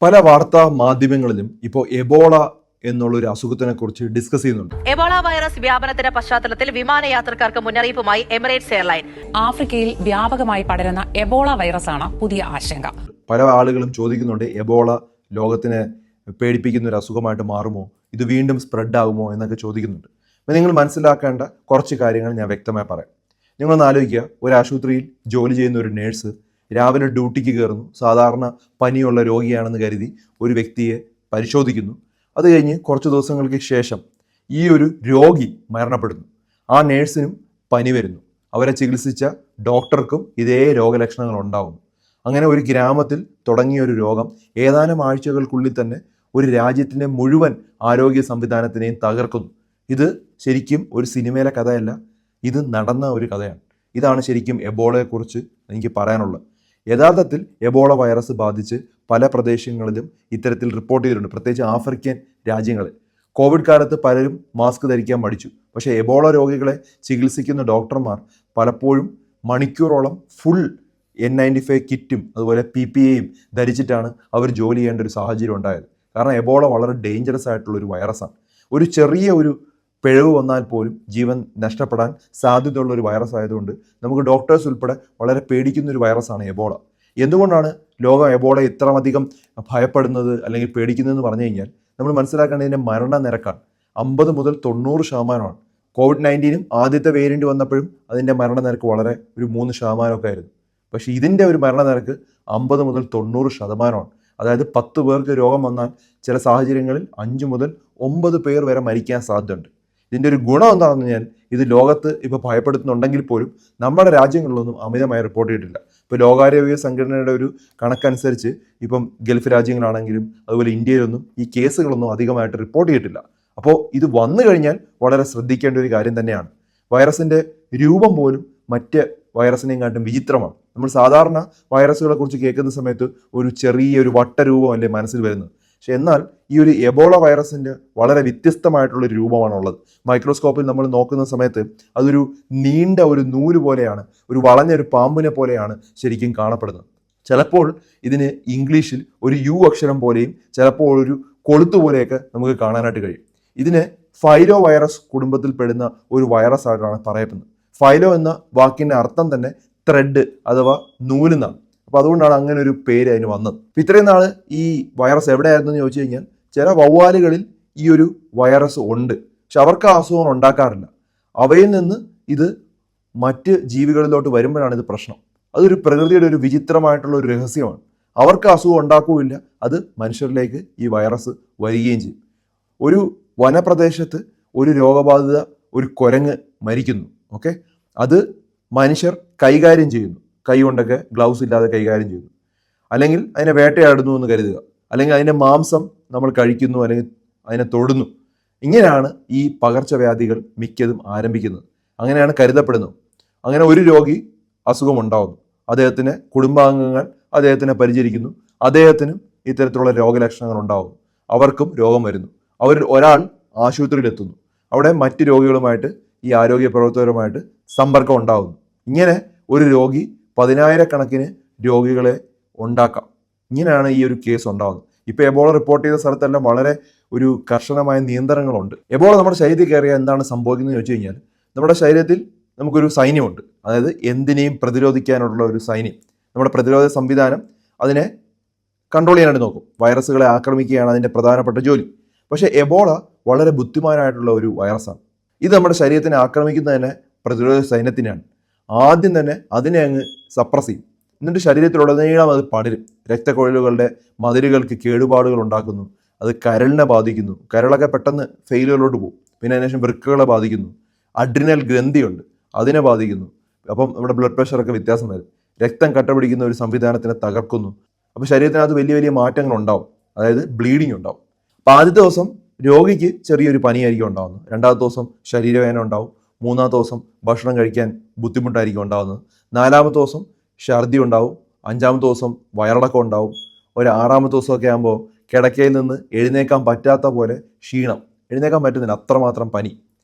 പല വാർത്താ മാധ്യമങ്ങളിലും ഇപ്പോൾ എബോള എന്നുള്ളൊരു അസുഖത്തിനെ കുറിച്ച് ഡിസ്കസ് ചെയ്യുന്നുണ്ട്. എബോള വൈറസ് വ്യാപനത്തിന്റെ പശ്ചാത്തലത്തിൽ വിമാനയാത്രക്കാർക്ക് മുന്നറിയിപ്പുമായി എമിറേറ്റ്സ് എയർലൈൻ. ആഫ്രിക്കയിൽ വ്യാപകമായി പടരുന്ന എബോള വൈറസാണ് പുതിയ ആശങ്ക. പല ആളുകളും ചോദിക്കുന്നുണ്ട്, എബോള ലോകത്തിനെ പേടിപ്പിക്കുന്ന ഒരു അസുഖമായിട്ട് മാറുമോ, ഇത് വീണ്ടും സ്പ്രെഡ് ആകുമോ എന്നൊക്കെ ചോദിക്കുന്നുണ്ട്. അപ്പം നിങ്ങൾ മനസ്സിലാക്കേണ്ട കുറച്ച് കാര്യങ്ങൾ ഞാൻ വ്യക്തമായി പറയാം. നിങ്ങളൊന്ന് ആലോചിക്കുക, ഒരു ആശുപത്രിയിൽ ജോലി ചെയ്യുന്ന ഒരു നേഴ്സ് രാവിലെ ഡ്യൂട്ടിക്ക് കയറുന്നു. സാധാരണ പനിയുള്ള രോഗിയാണെന്ന് കരുതി ഒരു വ്യക്തിയെ പരിശോധിക്കുന്നു. അത് കഴിഞ്ഞ് കുറച്ച് ദിവസങ്ങൾക്ക് ശേഷം ഈ ഒരു രോഗി മരണപ്പെടുന്നു. ആ നേഴ്സിനും പനി വരുന്നു. അവരെ ചികിത്സിച്ച ഡോക്ടർക്കും ഇതേ രോഗലക്ഷണങ്ങൾ ഉണ്ടാകുന്നു. അങ്ങനെ ഒരു ഗ്രാമത്തിൽ തുടങ്ങിയ ഒരു രോഗം ഏതാനും ആഴ്ചകൾക്കുള്ളിൽ തന്നെ ഒരു രാജ്യത്തിൻ്റെ മുഴുവൻ ആരോഗ്യ സംവിധാനത്തിനെയും തകർക്കുന്നു. ഇത് ശരിക്കും ഒരു സിനിമയിലെ കഥയല്ല, ഇത് നടന്ന ഒരു കഥയാണ്. ഇതാണ് ശരിക്കും എബോളയെക്കുറിച്ച് എനിക്ക് പറയാനുള്ളത്. യഥാർത്ഥത്തിൽ എബോള വൈറസ് ബാധിച്ച് പല പ്രദേശങ്ങളിലും ഇത്തരത്തിൽ റിപ്പോർട്ട് ചെയ്തിട്ടുണ്ട്, പ്രത്യേകിച്ച് ആഫ്രിക്കൻ രാജ്യങ്ങളിൽ. കോവിഡ് കാലത്ത് പലരും മാസ്ക് ധരിക്കാൻ മടിച്ചു. പക്ഷേ എബോള രോഗികളെ ചികിത്സിക്കുന്ന ഡോക്ടർമാർ പലപ്പോഴും മണിക്കൂറോളം ഫുൾ N95 കിറ്റും അതുപോലെ PPEയും ധരിച്ചിട്ടാണ് അവർ ജോലി ചെയ്യേണ്ട ഒരു സാഹചര്യം ഉണ്ടായത്. കാരണം എബോള വളരെ ഡേഞ്ചറസ് ആയിട്ടുള്ളൊരു വൈറസാണ്. ഒരു ചെറിയ ഒരു പിഴവ് വന്നാൽ പോലും ജീവൻ നഷ്ടപ്പെടാൻ സാധ്യതയുള്ള ഒരു വൈറസ് ആയതുകൊണ്ട് നമുക്ക് ഡോക്ടേഴ്സ് ഉൾപ്പെടെ വളരെ പേടിക്കുന്ന ഒരു വൈറസാണ് എബോള. എന്തുകൊണ്ടാണ് ലോകം എബോള ഇത്രമധികം ഭയപ്പെടുന്നത് അല്ലെങ്കിൽ പേടിക്കുന്നതെന്ന് പറഞ്ഞു കഴിഞ്ഞാൽ നമ്മൾ മനസ്സിലാക്കേണ്ടതിൻ്റെ മരണനിരക്കാണ്. 50 മുതൽ 90% COVID-19 ആദ്യത്തെ വേരിയൻ്റ് വന്നപ്പോഴും അതിൻ്റെ മരണനിരക്ക് വളരെ ഒരു 3% ആയിരുന്നു. പക്ഷേ ഇതിൻ്റെ ഒരു മരണനിരക്ക് 50 മുതൽ 90%. അതായത് 10 പേർക്ക് രോഗം വന്നാൽ ചില സാഹചര്യങ്ങളിൽ 5 മുതൽ 9 പേർ വരെ മരിക്കാൻ സാധ്യതയുണ്ട്. ഇതിൻ്റെ ഒരു ഗുണം എന്താണെന്ന് പറഞ്ഞാൽ ഇത് ലോകത്ത് ഇപ്പോൾ ഭയപ്പെടുത്തുന്നുണ്ടെങ്കിൽ പോലും നമ്മുടെ രാജ്യങ്ങളിലൊന്നും അമിതമായി റിപ്പോർട്ട് ചെയ്തിട്ടില്ല. ഇപ്പോൾ ലോകാരോഗ്യ സംഘടനയുടെ ഒരു കണക്കനുസരിച്ച് ഇപ്പം ഗൾഫ് രാജ്യങ്ങളാണെങ്കിലും അതുപോലെ ഇന്ത്യയിലൊന്നും ഈ കേസുകളൊന്നും അധികമായിട്ട് റിപ്പോർട്ട് ചെയ്തിട്ടില്ല. അപ്പോൾ ഇത് വന്നു കഴിഞ്ഞാൽ വളരെ ശ്രദ്ധിക്കേണ്ട ഒരു കാര്യം തന്നെയാണ്. വൈറസിൻ്റെ രൂപം പോലും മറ്റ് വൈറസിനെയും കാട്ടും വിചിത്രമാണ്. നമ്മൾ സാധാരണ വൈറസുകളെ കുറിച്ച് കേൾക്കുന്ന സമയത്ത് ഒരു ചെറിയൊരു വട്ടരൂപമല്ലേ മനസ്സിൽ വരുന്നത്. പക്ഷെ എന്നാൽ ഈ ഒരു എബോള വൈറസിൻ്റെ വളരെ വ്യത്യസ്തമായിട്ടുള്ളൊരു രൂപമാണുള്ളത്. മൈക്രോസ്കോപ്പിൽ നമ്മൾ നോക്കുന്ന സമയത്ത് അതൊരു നീണ്ട ഒരു നൂല് പോലെയാണ്, ഒരു വളഞ്ഞൊരു പാമ്പിനെ പോലെയാണ് ശരിക്കും കാണപ്പെടുന്നത്. ചിലപ്പോൾ ഇതിന് ഇംഗ്ലീഷിൽ ഒരു U അക്ഷരം പോലെയും ചിലപ്പോൾ ഒരു കൊളുത്ത് പോലെയൊക്കെ നമുക്ക് കാണാനായിട്ട് കഴിയും. ഇതിന് ഫൈലോ വൈറസ് കുടുംബത്തിൽ പെടുന്ന ഒരു വൈറസ് ആയിട്ടാണ് പറയപ്പെടുന്നത്. ഫൈലോ എന്ന വാക്കിൻ്റെ അർത്ഥം തന്നെ ത്രെഡ് അഥവാ നൂലെന്നാണ്. അപ്പോൾ അതുകൊണ്ടാണ് അങ്ങനെ ഒരു പേര് അതിന് വന്നത്. അപ്പോൾ ഇത്രയും നാൾ ഈ വൈറസ് എവിടെയായിരുന്നു എന്ന് ചോദിച്ചു കഴിഞ്ഞാൽ ചില വവ്വാലുകളിൽ ഈ ഒരു വൈറസ് ഉണ്ട്, പക്ഷെ അവർക്ക് ആ അസുഖം ഉണ്ടാക്കാറില്ല. അവയിൽ നിന്ന് ഇത് മറ്റ് ജീവികളിലോട്ട് വരുമ്പോഴാണ് ഇത് പ്രശ്നം. അതൊരു പ്രകൃതിയുടെ ഒരു വിചിത്രമായിട്ടുള്ള ഒരു രഹസ്യമാണ്. അവർക്ക് അസുഖം ഉണ്ടാക്കുകയില്ല, അത് മനുഷ്യരിലേക്ക് ഈ വൈറസ് വരികയും ചെയ്യും. ഒരു വനപ്രദേശത്ത് ഒരു രോഗബാധിത ഒരു കുരങ്ങ് മരിക്കുന്നു. ഓക്കെ, അത് മനുഷ്യർ കൈകാര്യം ചെയ്യുന്നു, കൈ കൊണ്ടൊക്കെ ഗ്ലൗസ് ഇല്ലാതെ കൈകാര്യം ചെയ്യുന്നു. അല്ലെങ്കിൽ അതിനെ വേട്ടയാടുന്നു എന്ന് കരുതുക, അല്ലെങ്കിൽ അതിൻ്റെ മാംസം നമ്മൾ കഴിക്കുന്നു, അല്ലെങ്കിൽ അതിനെ തൊടുന്നു. ഇങ്ങനെയാണ് ഈ പകർച്ചവ്യാധികൾ മിക്കതും ആരംഭിക്കുന്നത്. അങ്ങനെയാണ് കരുതപ്പെടുന്നത്. അങ്ങനെ ഒരു രോഗി അസുഖം ഉണ്ടാകുന്നു, അദ്ദേഹത്തിന് കുടുംബാംഗങ്ങൾ അദ്ദേഹത്തിനെ പരിചരിക്കുന്നു, അദ്ദേഹത്തിനും ഇത്തരത്തിലുള്ള രോഗലക്ഷണങ്ങൾ ഉണ്ടാകുന്നു, അവർക്കും രോഗം വരുന്നു. അവരിൽ ഒരാൾ ആശുപത്രിയിലെത്തുന്നു, അവിടെ മറ്റ് രോഗികളുമായിട്ട് ഈ ആരോഗ്യ പ്രവർത്തകരുമായിട്ട് സമ്പർക്കം ഉണ്ടാകുന്നു. ഇങ്ങനെ ഒരു രോഗി 10,000-കണക്കിന് രോഗികളെ ഉണ്ടാക്കാം. ഇങ്ങനെയാണ് ഈ ഒരു കേസ് ഉണ്ടാകുന്നത്. ഇപ്പോൾ എബോള റിപ്പോർട്ട് ചെയ്ത സ്ഥലത്തെല്ലാം വളരെ ഒരു കർശനമായ നിയന്ത്രണങ്ങളുണ്ട്. എബോള നമ്മുടെ ശരീരത്തിൽ കയറിയാൽ എന്താണ് സംഭവിക്കുന്നത് ചോദിച്ചു കഴിഞ്ഞാൽ നമ്മുടെ ശരീരത്തിൽ നമുക്കൊരു സൈന്യമുണ്ട്, അതായത് എന്തിനേയും പ്രതിരോധിക്കാനുള്ള ഒരു സൈന്യം. നമ്മുടെ പ്രതിരോധ സംവിധാനം അതിനെ കൺട്രോൾ ചെയ്യാനായിട്ട് നോക്കും. വൈറസുകളെ ആക്രമിക്കുകയാണ് അതിൻ്റെ പ്രധാനപ്പെട്ട ജോലി. പക്ഷേ എബോള വളരെ ബുദ്ധിമാനായിട്ടുള്ള ഒരു വൈറസാണ്. ഇത് നമ്മുടെ ശരീരത്തിനെ ആക്രമിക്കുന്നത് തന്നെ പ്രതിരോധ സൈന്യത്തിനാണ്. ആദ്യം തന്നെ അതിനെ അങ്ങ് സപ്രസ് ചെയ്യും, എന്നിട്ട് ശരീരത്തിലുടനീളം അത് പടരും. രക്തക്കുഴലുകളുടെ മതിലുകൾക്ക് കേടുപാടുകൾ ഉണ്ടാക്കുന്നു, അത് കരളിനെ ബാധിക്കുന്നു. കരളൊക്കെ പെട്ടെന്ന് ഫെയിലുകളിലോട്ട് പോകും. പിന്നെ അതിനുശേഷം വൃക്കകളെ ബാധിക്കുന്നു. അഡ്രിനൽ ഗ്രന്ഥിയുണ്ട്, അതിനെ ബാധിക്കുന്നു. അപ്പം നമ്മുടെ ബ്ലഡ് പ്രഷറൊക്കെ വ്യത്യാസം വരും. രക്തം കട്ട പിടിക്കുന്ന ഒരു സംവിധാനത്തിനെ തകർക്കുന്നു. അപ്പോൾ ശരീരത്തിനകത്ത് വലിയ വലിയ മാറ്റങ്ങൾ ഉണ്ടാവും, അതായത് ബ്ലീഡിങ് ഉണ്ടാവും. അപ്പോൾ ആദ്യത്തെ ദിവസം രോഗിക്ക് ചെറിയൊരു പനിയായിരിക്കും ഉണ്ടാകുന്നത്. രണ്ടാമത്തെ ദിവസം ശരീരവേദന ഉണ്ടാവും. മൂന്നാമത്തെ ദിവസം ഭക്ഷണം കഴിക്കാൻ ബുദ്ധിമുട്ടായിരിക്കും ഉണ്ടാകുന്നത്. നാലാമത്തെ ദിവസം ഛർദി ഉണ്ടാവും. അഞ്ചാമത്തെ ദിവസം വയറിളക്കം ഉണ്ടാവും. ഒരു 6-ാമത്തെ ദിവസമൊക്കെ ആകുമ്പോൾ കിടക്കയിൽ നിന്ന് എഴുന്നേക്കാൻ പറ്റാത്ത പോലെ ക്ഷീണം, എഴുന്നേക്കാൻ പറ്റുന്നില്ല, അത്രമാത്രം പനി.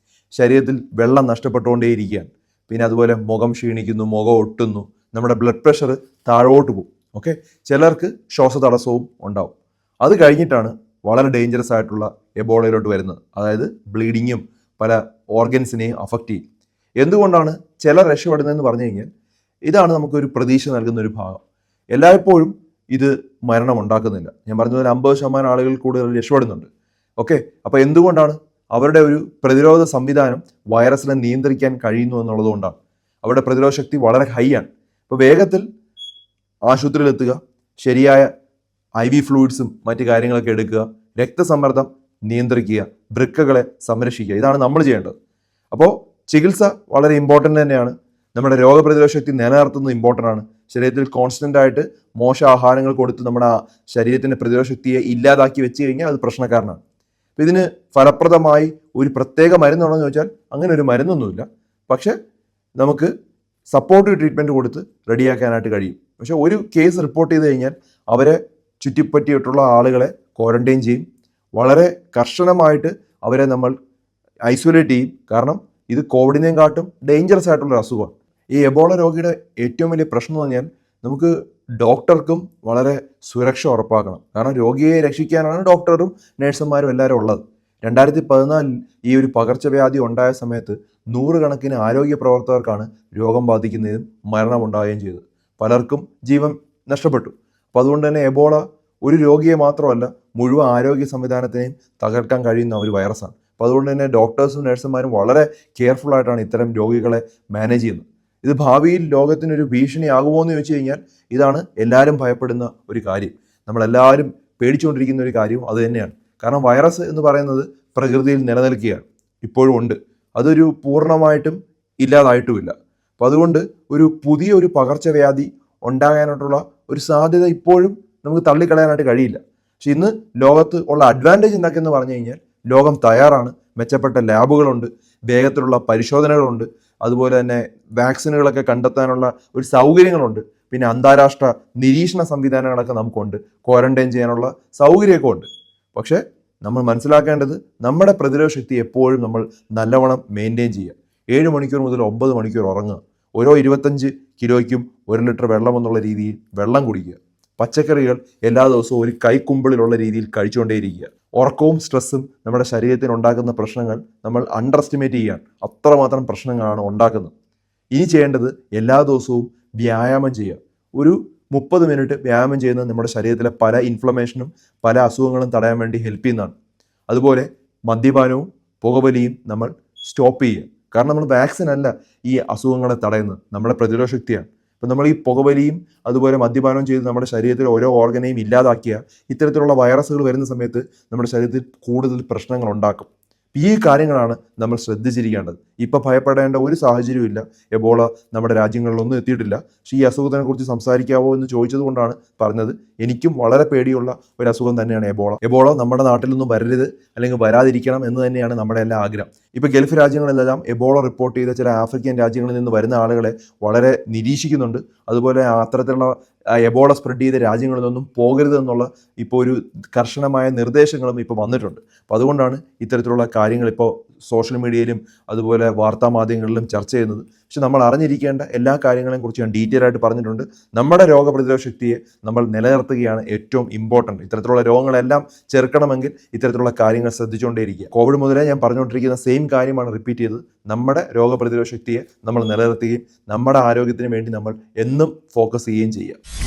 ശരീരത്തിൽ വെള്ളം നഷ്ടപ്പെട്ടുകൊണ്ടേയിരിക്കുകയാണ്. പിന്നെ അതുപോലെ മുഖം ക്ഷീണിക്കുന്നു, മുഖം ഒട്ടുന്നു, നമ്മുടെ ബ്ലഡ് പ്രഷർ താഴോട്ട് പോകും. ഓക്കെ, ചിലർക്ക് ശ്വാസതടസ്സവും ഉണ്ടാവും. അത് കഴിഞ്ഞിട്ടാണ് വളരെ ഡേഞ്ചറസ് ആയിട്ടുള്ള എബോളയിലോട്ട് വരുന്നത്. അതായത് ബ്ലീഡിങ്ങും പല ഓർഗൻസിനെയും അഫക്റ്റ് ചെയ്യും. എന്തുകൊണ്ടാണ് ചിലർ രക്ഷപ്പെടുന്നതെന്ന് പറഞ്ഞു കഴിഞ്ഞാൽ ഇതാണ് നമുക്കൊരു പ്രതീക്ഷ നൽകുന്ന ഒരു ഭാഗം. എല്ലായ്പ്പോഴും ഇത് മരണം ഉണ്ടാക്കുന്നില്ല. ഞാൻ പറഞ്ഞതുപോലെ 50% ആളുകൾ കൂടുതൽ രക്ഷപ്പെടുന്നുണ്ട്. ഓക്കെ, അപ്പോൾ എന്തുകൊണ്ടാണ്? അവരുടെ ഒരു പ്രതിരോധ സംവിധാനം വൈറസിനെ നിയന്ത്രിക്കാൻ കഴിയുന്നു എന്നുള്ളതുകൊണ്ടാണ്. അവരുടെ പ്രതിരോധ ശക്തി വളരെ ഹൈ ആണ്. അപ്പോൾ വേഗത്തിൽ ആശുപത്രിയിലെത്തുക, ശരിയായ IV ഫ്ലൂയിഡ്സും മറ്റു കാര്യങ്ങളൊക്കെ എടുക്കുക, രക്തസമ്മർദ്ദം നിയന്ത്രിക്കുക, വൃക്കകളെ സംരക്ഷിക്കുക. ഇതാണ് നമ്മൾ ചെയ്യേണ്ടത്. അപ്പോൾ ചികിത്സ വളരെ ഇമ്പോർട്ടൻ്റ് തന്നെയാണ്. നമ്മുടെ രോഗപ്രതിരോധ ശക്തി നിലനിർത്തുന്നത് ഇമ്പോർട്ടൻ്റ് ആണ്. ശരീരത്തിൽ കോൺസ്റ്റൻ്റ് ആയിട്ട് മോശം ആഹാരങ്ങൾ കൊടുത്ത് നമ്മുടെ ശരീരത്തിൻ്റെ പ്രതിരോധ ശക്തിയെ ഇല്ലാതാക്കി വെച്ച് കഴിഞ്ഞാൽ അത് പ്രശ്നക്കാരനാണ്. അപ്പോൾ ഇതിന് ഫലപ്രദമായി ഒരു പ്രത്യേക മരുന്നുണ്ടോ എന്ന് ചോദിച്ചാൽ അങ്ങനെ ഒരു മരുന്നൊന്നുമില്ല. പക്ഷേ നമുക്ക് സപ്പോർട്ടീവ് ട്രീറ്റ്മെൻറ്റ് കൊടുത്ത് റെഡിയാക്കാനായിട്ട് കഴിയും. പക്ഷേ ഒരു കേസ് റിപ്പോർട്ട് ചെയ്ത് കഴിഞ്ഞാൽ അവരെ ചുറ്റിപ്പറ്റിയിട്ടുള്ള ആളുകളെ ക്വാറന്റൈൻ ചെയ്യും. വളരെ കർശനമായിട്ട് അവരെ നമ്മൾ ഐസൊലേറ്റ് ചെയ്യും. കാരണം ഇത് കോവിഡിനെയും കാട്ടും ഡേഞ്ചറസ് ആയിട്ടുള്ള അസുഖമാണ്. ഈ എബോള രോഗിയുടെ ഏറ്റവും വലിയ പ്രശ്നം എന്ന് പറഞ്ഞാൽ നമുക്ക് ഡോക്ടർക്കും വളരെ സുരക്ഷ ഉറപ്പാക്കണം. കാരണം രോഗിയെ രക്ഷിക്കാനാണ് ഡോക്ടറും നഴ്സുമാരും എല്ലാവരും ഉള്ളത്. 2014 ഈ ഒരു പകർച്ചവ്യാധി ഉണ്ടായ സമയത്ത് 100 കണക്കിന് ആരോഗ്യ പ്രവർത്തകർക്കാണ് രോഗം ബാധിക്കുന്നതും മരണമുണ്ടാവുകയും ചെയ്തത്. പലർക്കും ജീവൻ നഷ്ടപ്പെട്ടു. അപ്പോൾ അതുകൊണ്ട് തന്നെ എബോള ഒരു രോഗിയെ മാത്രമല്ല മുഴുവൻ ആരോഗ്യ സംവിധാനത്തിനെയും തകർക്കാൻ കഴിയുന്ന ഒരു വൈറസാണ്. അപ്പോൾ അതുകൊണ്ട് തന്നെ ഡോക്ടേഴ്സും നഴ്സുമാരും വളരെ കെയർഫുൾ ആയിട്ടാണ് ഇത്തരം രോഗികളെ മാനേജ് ചെയ്യുന്നത്. ഇത് ഭാവിയിൽ ലോകത്തിനൊരു ഭീഷണിയാകുമോ എന്ന് ചോദിച്ചു കഴിഞ്ഞാൽ ഇതാണ് എല്ലാവരും ഭയപ്പെടുന്ന ഒരു കാര്യം. നമ്മളെല്ലാവരും പേടിച്ചുകൊണ്ടിരിക്കുന്ന ഒരു കാര്യവും അത് തന്നെയാണ്. കാരണം വൈറസ് എന്ന് പറയുന്നത് പ്രകൃതിയിൽ നിലനിൽക്കുകയാണ്, ഇപ്പോഴും ഉണ്ട്. അതൊരു പൂർണ്ണമായിട്ടും ഇല്ലാതായിട്ടുമില്ല. അപ്പോൾ അതുകൊണ്ട് ഒരു പുതിയൊരു പകർച്ചവ്യാധി ഉണ്ടാകാനായിട്ടുള്ള ഒരു സാധ്യത ഇപ്പോഴും നമുക്ക് തള്ളിക്കളയാനായിട്ട് കഴിയില്ല. പക്ഷെ ഇന്ന് ലോകത്ത് ഉള്ള അഡ്വാൻറ്റേജ് എന്തൊക്കെയെന്ന് പറഞ്ഞു കഴിഞ്ഞാൽ ലോകം തയ്യാറാണ്. മെച്ചപ്പെട്ട ലാബുകളുണ്ട്, വേഗത്തിലുള്ള പരിശോധനകളുണ്ട്, അതുപോലെ തന്നെ വാക്സിനുകളൊക്കെ കണ്ടെത്താനുള്ള ഒരു സൗകര്യങ്ങളുണ്ട്. പിന്നെ അന്താരാഷ്ട്ര നിരീക്ഷണ സംവിധാനങ്ങളൊക്കെ നമുക്കുണ്ട്, ക്വാറന്റൈൻ ചെയ്യാനുള്ള സൗകര്യമൊക്കെ ഉണ്ട്. പക്ഷേ നമ്മൾ മനസ്സിലാക്കേണ്ടത് നമ്മുടെ പ്രതിരോധ ശക്തി എപ്പോഴും നമ്മൾ നല്ലവണ്ണം മെയിൻറ്റെയിൻ ചെയ്യുക. 7 മണിക്കൂർ മുതൽ 9 മണിക്കൂർ ഉറങ്ങുക. ഓരോ 25 കിലോയ്ക്കും 1 ലിറ്റർ വെള്ളം എന്നുള്ള രീതിയിൽ വെള്ളം കുടിക്കുക. പച്ചക്കറികൾ എല്ലാ ദിവസവും ഒരു കൈക്കുമ്പിളിലുള്ള രീതിയിൽ കഴിച്ചുകൊണ്ടേയിരിക്കുക. ഉറക്കവും സ്ട്രെസ്സും നമ്മുടെ ശരീരത്തിന് ഉണ്ടാക്കുന്ന പ്രശ്നങ്ങൾ നമ്മൾ അണ്ടർ എസ്റ്റിമേറ്റ് ചെയ്യുകയാണ്. അത്രമാത്രം പ്രശ്നങ്ങളാണ് ഉണ്ടാക്കുന്നത്. ഇനി ചെയ്യേണ്ടത് എല്ലാ ദിവസവും വ്യായാമം ചെയ്യുക. ഒരു 30 മിനിറ്റ് വ്യായാമം ചെയ്യുന്നത് നമ്മുടെ ശരീരത്തിലെ പല ഇൻഫ്ലമേഷനും പല അസുഖങ്ങളും തടയാൻ വേണ്ടി ഹെൽപ്പ് ചെയ്യുന്നതാണ്. അതുപോലെ മദ്യപാനവും പുകവലിയും നമ്മൾ സ്റ്റോപ്പ് ചെയ്യുക. കാരണം നമ്മൾ വാക്സിൻ അല്ല ഈ അസുഖങ്ങളെ തടയുന്നത്, നമ്മുടെ പ്രതിരോധ ശക്തിയാണ്. ഇപ്പം നമ്മൾ ഈ പുകവലിയും അതുപോലെ മദ്യപാനവും ചെയ്ത് നമ്മുടെ ശരീരത്തിൽ ഓരോ ഓർഗനെയും ഇല്ലാതാക്കിയാൽ ഇത്തരത്തിലുള്ള വൈറസുകൾ വരുന്ന സമയത്ത് നമ്മുടെ ശരീരത്തിൽ കൂടുതൽ പ്രശ്നങ്ങൾ ഉണ്ടാക്കും. ഈ കാര്യങ്ങളാണ് നമ്മൾ ശ്രദ്ധിച്ചിരിക്കേണ്ടത്. ഇപ്പം ഭയപ്പെടേണ്ട ഒരു സാഹചര്യവും ഇല്ല. എബോള നമ്മുടെ രാജ്യങ്ങളിലൊന്നും എത്തിയിട്ടില്ല. പക്ഷേ ഈ അസുഖത്തിനെ കുറിച്ച് സംസാരിക്കാവോ എന്ന് ചോദിച്ചത് കൊണ്ടാണ് പറഞ്ഞത്. എനിക്കും വളരെ പേടിയുള്ള ഒരു അസുഖം തന്നെയാണ് എബോള. എബോള നമ്മുടെ നാട്ടിലൊന്നും വരരുത് അല്ലെങ്കിൽ വരാതിരിക്കണം എന്ന് തന്നെയാണ് നമ്മുടെ എല്ലാ ആഗ്രഹം. ഇപ്പോൾ ഗൾഫ് രാജ്യങ്ങളിലെല്ലാം എബോള റിപ്പോർട്ട് ചെയ്ത ചില ആഫ്രിക്കൻ രാജ്യങ്ങളിൽ നിന്ന് വരുന്ന ആളുകളെ വളരെ നിരീക്ഷിക്കുന്നുണ്ട്. അതുപോലെ അത്തരത്തിലുള്ള എബോള സ്പ്രെഡ് ചെയ്ത രാജ്യങ്ങളിൽ നിന്നും പോകരുതെന്നുള്ള ഇപ്പോൾ ഒരു കർശനമായ നിർദ്ദേശങ്ങളും ഇപ്പോൾ വന്നിട്ടുണ്ട്. അപ്പോൾ അതുകൊണ്ടാണ് ഇത്തരത്തിലുള്ള കാര്യങ്ങൾ ഇപ്പോൾ സോഷ്യൽ മീഡിയയിലും അതുപോലെ വാർത്താ മാധ്യമങ്ങളിലും ചർച്ച ചെയ്യുന്നത്. പക്ഷെ നമ്മൾ അറിഞ്ഞിരിക്കേണ്ട എല്ലാ കാര്യങ്ങളെയും കുറിച്ച് ഞാൻ ഡീറ്റെയിൽ ആയിട്ട് പറഞ്ഞിട്ടുണ്ട്. നമ്മുടെ രോഗപ്രതിരോധ ശക്തിയെ നമ്മൾ നിലനിർത്തുകയാണ് ഏറ്റവും ഇമ്പോർട്ടൻറ്റ്. ഇത്തരത്തിലുള്ള രോഗങ്ങളെല്ലാം ചെറുക്കണമെങ്കിൽ ഇത്തരത്തിലുള്ള കാര്യങ്ങൾ ശ്രദ്ധിച്ചുകൊണ്ടേയിരിക്കുക. കോവിഡ് മുതലേ ഞാൻ പറഞ്ഞുകൊണ്ടിരിക്കുന്ന സെയിം കാര്യമാണ് റിപ്പീറ്റ് ചെയ്തത്. നമ്മുടെ രോഗപ്രതിരോധ ശക്തിയെ നമ്മൾ നിലനിർത്തുകയും നമ്മുടെ ആരോഗ്യത്തിന് വേണ്ടി നമ്മൾ എന്നും ഫോക്കസ് ചെയ്യുകയും ചെയ്യുക.